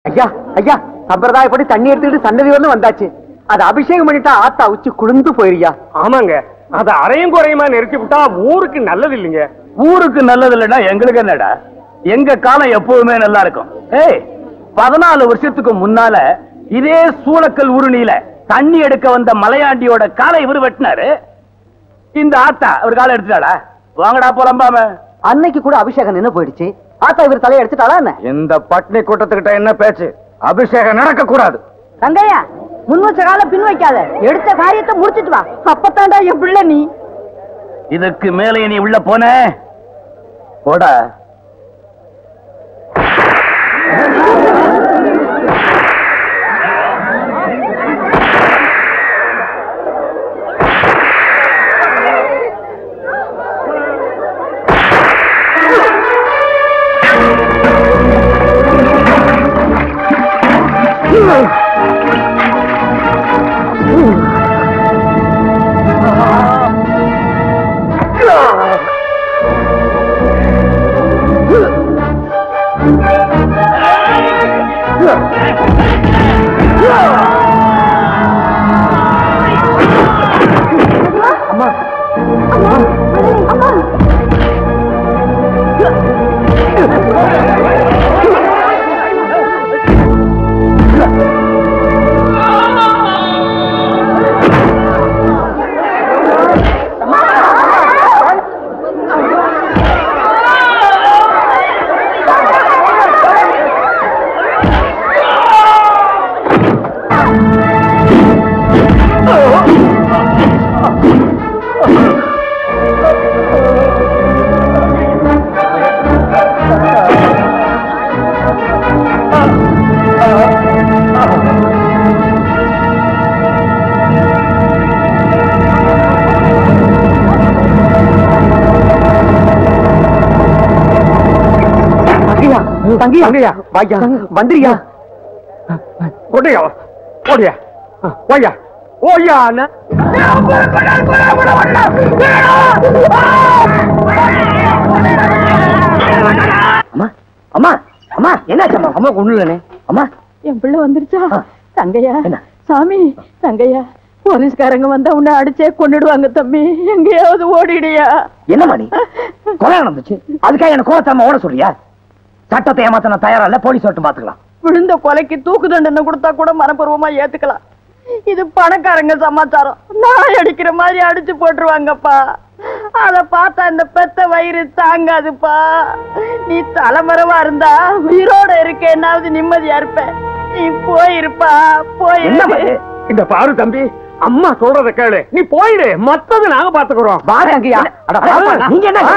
ஐயா ஐயா சம்பிரதாயப்படி தண்ணி எடுத்துக்கிட்டு சன்னதி வந்து வந்தாச்சு. அது அபிஷேகம் பண்ணிட்டா ஆத்தா உச்சி குளிர்ந்து போயிருயா. ஆமாங்க, அத அரையும் குறையுமா நிறுத்தி விட்டா ஊருக்கு நல்லது இல்லைங்க. ஊருக்கு நல்லது இல்லைன்னா எங்களுக்கு என்னடா? எங்க காலம் எப்பவுமே நல்லா இருக்கும். 14 வருஷத்துக்கு முன்னால இதே சூளக்கல் உருணியில தண்ணி எடுக்க வந்த மலையாண்டியோட காலை இவர் வெட்டினாரு. இந்த ஆத்தா ஒரு காலை எடுத்துட்டாடா. வாங்கடா போலம்பாம. அன்னைக்கு கூட அபிஷேகம் நின்னு போயிடுச்சு. ஆத்தா இவர் தலையை எடுத்துட்டாளா என்ன? இந்த பட்னி கூட்டத்துக்கிட்ட என்ன பேச்சு? அபிஷேகம் நடக்க கூடாது. தங்கையா, முன் வச்ச கால பின் வைக்காத, எடுத்த காரியத்தை முடிச்சிட்டு வா. அப்பத்தாண்டா என் பிள்ளை நீ. இதுக்கு மேலே நீ உள்ள போன போட. தங்கியா வாயா வந்துறியா? ஓடியா ஓடியா ஓயா ஓயா. அம்மா அம்மா அம்மா என்னாச்சு? அம்மா ஒண்ணு இல்லனே. அம்மா என் பிள்ளை வந்துருச்சா? தங்கையா என்ன? சாமி தங்கையா, போலீஸ்காரங்க வந்தா உன்னை அடிச்சே கொண்டுடுவாங்க தம்பி. எங்கேயாவது ஓடிடியா? என்னம்மா நீ கொலை நடந்துச்சு, அதுக்காக என்ன கோலத்தாம ஓட சொல்றியா? சட்டத்தை ஏமாத்த நான் தயாரா இல்ல. போலீஸ் வரட்டும் பாத்துக்கலாம். விழுந்த கொலைக்கு தூக்கு தண்டனை கொடுத்தா கூட மனப்பூர்வமா ஏத்துக்கலாம். இது பணக்காரங்க சமாச்சாரம். நான் அடிக்கிற மாதிரி அடிச்சு போட்டுருவாங்கப்பா. அத பார்த்தா இந்த பெத்த வயிறு தாங்காதுப்பா. நீ தலைமறைவா இருந்தா உயிரோட இருக்க என்னாவது நிம்மதியா இருப்ப. நீ போயிருப்பா போயிரு. இந்த பாரு தம்பி, அம்மா சொல்றத கேளு. நீ போயிடு, மத்தது நாங்க பாத்துக்கிறோம். வாங்கய்யா. நீங்க என்ன?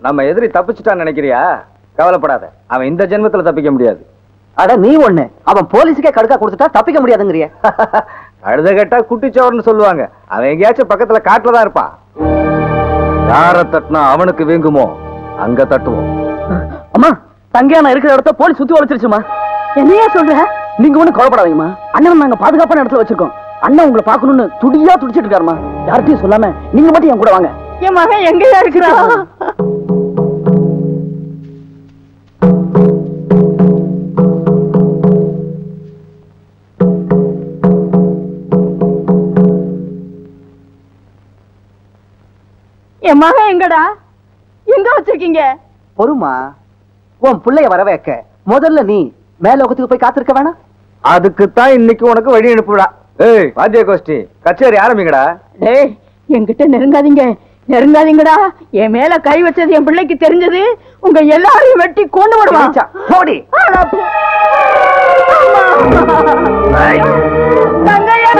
நம்ம எதிரி தப்பிச்சுட்டான்னு நினைக்கிறியா? கவலைப்படாத, அவன் இந்த ஜென்மத்துல தப்பிக்க முடியாது. அட நீ ஒண்ணு, அவன் போலீஸுக்கே கடுக்கா கொடுத்துட்டா தப்பிக்க முடியாதுங்கிறிய. அழுத கேட்டா குட்டிச்சோர்னு சொல்லுவாங்க. அவன் எங்கேயாச்சும் பக்கத்துல காட்டுலதான் இருப்பான். யார தட்டினா அவனுக்கு வீங்குமோ அங்க தட்டுவோம். அம்மா தங்கையான இருக்கிற இடத்த போலீஸ் சுத்தி வளைச்சிருச்சுமா. என்னையா சொல்ற? நீங்க ஒண்ணு கவலைப்படாதீங்கம்மா. அண்ணன் நாங்க பாதுகாப்பான இடத்துல வச்சிருக்கோம். அண்ணன் உங்களை பாக்கணும்னு துடியா துடிச்சிட்டு இருக்காருமா. யார்கிட்டயும் சொல்லாம நீங்க மட்டும் என் கூட வாங்க. என் மகன் எங்கயா இருக்கிறான்? என் மகன் எங்கடா? எங்க வச்சிருக்கீங்க? பொறுமா, உன் பிள்ளைய வர வைக்க முதல்ல நீ மேலோகத்துக்கு போய் காத்திருக்க வேணாம். அதுக்குத்தான் இன்னைக்கு உனக்கு வழி அனுப்புடா. ஏய் வாத்திய கோஷ்டி, கச்சேரி ஆரம்பிங்கடா. டேய் என்கிட்ட நெருங்காதீங்க, நெருங்காதீங்கடா. என் மேல கை வச்சது என் பிள்ளைக்கு தெரிஞ்சது, உங்க எல்லாரையும் வெட்டி கொண்டு விடுவான். போடி. தங்கையா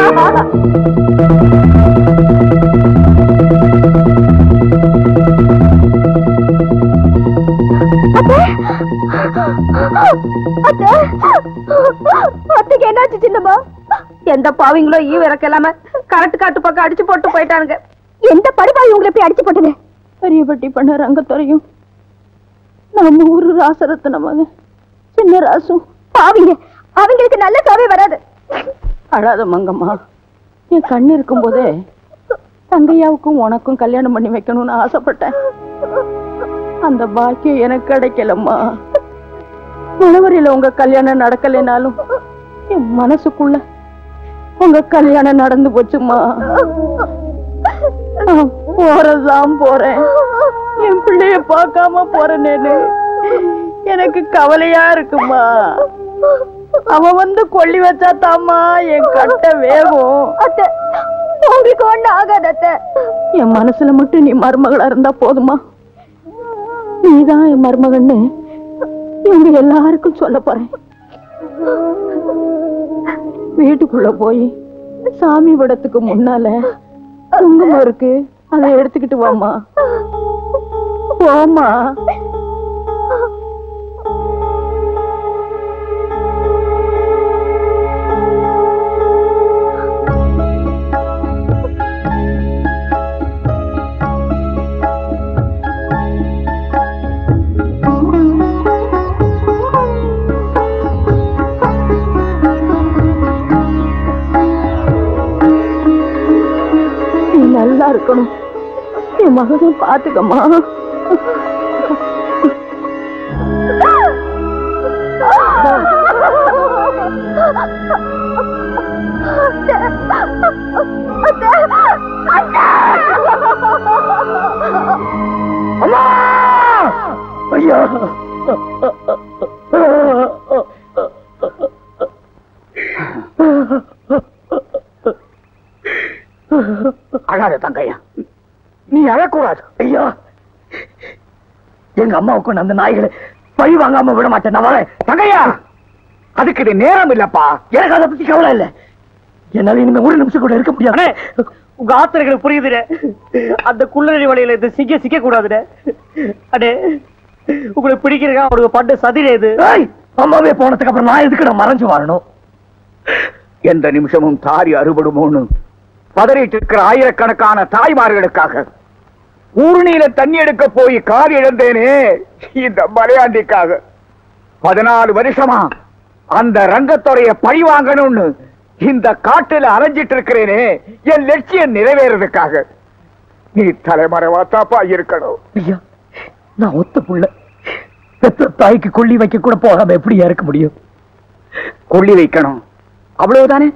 அத்தைக்கு என்னாச்சு சின்னம்மா? எந்த பாவிங்களோ இறக்க இல்லாம கரெக்ட் காட்டு பக்கம் அடிச்சு போட்டு போயிட்டானுங்க. எந்த படுபாவி உங்களை போய் அடிச்சு போட்டது? பெரியபட்டி பண்ண ரங்கத்துறையும் நம்ம ஊரு ராசரத்ன மகன் சின்ன ராசும் பாவிங்க. அவங்களுக்கு நல்ல சாவே வராது. அழாத மங்கம்மா, என் கண்ணு இருக்கும் போதே தங்கையாவுக்கும் உனக்கும் கல்யாணம் பண்ணி வைக்கணும்னு ஆசைப்பட்டேன். அந்த பாக்கியம் எனக்கு கிடைக்கலம்மா. மனவரையில உங்க கல்யாணம் நடக்கலைனாலும் என் மனசுக்குள்ள உங்க கல்யாணம் நடந்து போச்சுமா. போறதுதான் போறேன், என் பிள்ளைய பார்க்காம போறேன்னு எனக்கு கவலையா இருக்குமா. அவன் வந்து கொல்லி வச்சா தாமா என் கட்ட வேகும். உங்களுக்கு ஒண்ணு ஆகாத. என் மனசுல மட்டும் நீ மருமகளா இருந்தா போதுமா. நீதான் என் மருமகன்னு இவங்க எல்லாருக்கும் சொல்ல போறேன். வீட்டுக்குள்ள போய் சாமி படத்துக்கு முன்னால குங்குமம் இருக்கு, அதை எடுத்துக்கிட்டு வாமா. போமா. நல்லா இருக்கணும், என் மகனும் பாத்துக்கம்மா. ஐயா, அழாத தங்கையா, நீ அழக்கூடாது. ஐயா, எங்க அம்மாவுக்கு அந்த நாய்களை பழி வாங்காம விட மாட்டேன். நான் வரேன் தங்கையா. அதுக்கு இது நேரம் இல்லப்பா. எனக்கு அதை பத்தி கவலை இல்லை. என்னால இனிமே ஒரு நிமிஷம் கூட இருக்க முடியாது. உங்க ஆத்திரங்களுக்கு புரியுதுட. அந்த குள்ளநெறி வழியில இந்த சிக்க கூடாதுட. அடே, உங்களுக்கு பிடிக்கிறதா அவருக்கு பண்ட சதிரேது. அம்மாவே போனதுக்கு அப்புறம் நான் எதுக்கு நான் மறைஞ்சு வாழணும்? எந்த நிமிஷமும் தாரி அறுபடுமோன்னு பதறிட்டு இருக்கிற ஆயிரக்கணக்கான தாய்மார்களுக்காக ஊர்நீல தண்ணி எடுக்க போய் கார் இழந்தேனே இந்த மலையாண்டிக்காக. 14 வருஷமா அந்த ரங்கத்துறைய பழி வாங்கணும்னு இந்த காட்டுல அலைஞ்சிட்டு இருக்கிறேனே என் லட்சியம் நிறைவேறதுக்காக. நீ தலைமறைவாத்தாப்பா இருக்கணும். ஐயா, நான் ஒத்த புள்ள. பெத்த தாய்க்கு கொள்ளி வைக்க கூட போகாம எப்படியா இருக்க முடியும்? கொள்ளி வைக்கணும், அவ்வளவுதானே.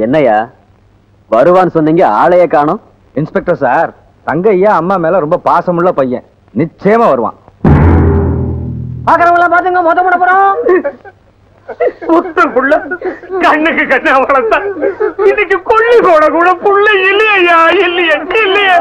என்னையா வருவான்னு சொன்னீங்க, ஆளையே காணோம். இன்ஸ்பெக்டர் சார், தங்கையா அம்மா மேல ரொம்ப பாசமுள்ள பையன், நிச்சயமா வருவான். பாக்குறவங்க பாத்துங்க, மொத்த போட போறோம். புத்த புள்ள கண்ணுக்கு கண்ணா வளர்த்தா இன்னைக்கு கொள்ளி போட கூட புள்ள இல்லையா? இல்லையா இல்லையா?